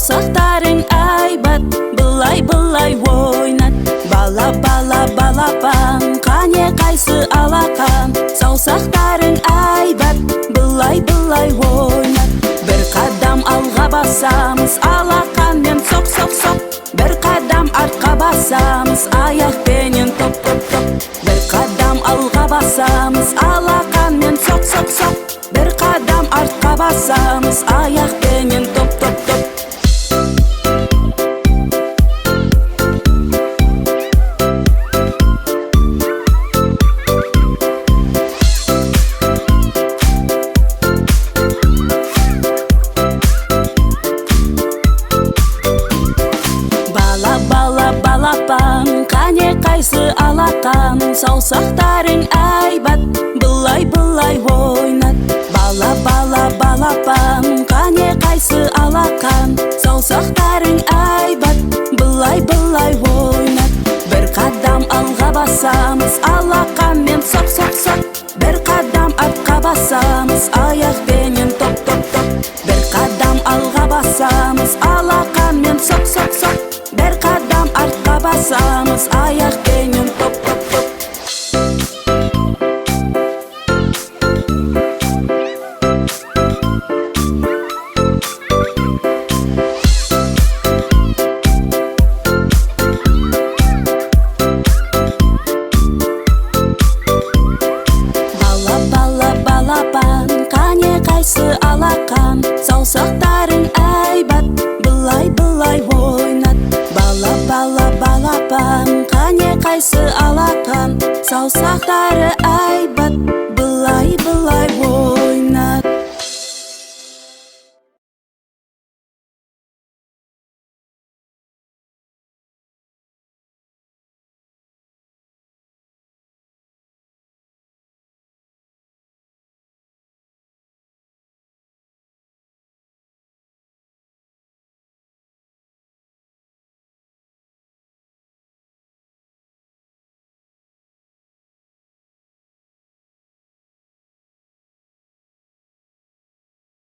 саусақтарың айбат, былай-былай ойнат. Бала-бала балапан, қане қайсы алақан. Саусақтарың айбат, былай-былай ойнат. Бір қадам алға басамыз, алақанмен соқ-соқ-соқ. Бір қадам артқа басамыз, аяқпенен топ-топ-топ. Бір қадам алға басамыз, алақанмен соқ-соқ-соқ. Бір қадам артқа басамыз, аяқпенен топ-топ-топ. Бала-бала балапан, қане қайсы алақан. Саусақтарың айбат, былай-былай ойнат. Бала-бала балапан, қане қайсы алақан. Саусақтарың айбат, былай-былай ойнат. Бір қадам алға басамыз, алақанмен соқ-соқ-соқ. Бір қадам артқа басамыз, аяқпенен топ-топ-топ. Бір қадам алға басамыз, алақанмен соқ-соқ-соқ. Бір қадам артқа басамыз, аяқпенен топ-топ-топ. Бала-бала балапан, қане қайсы алақан. Саусақтарың айбат, былай-былай ойнат. Бала-бала балапан, қане қайсы алақан. Саусақтары айбат, былай-былай ойнат.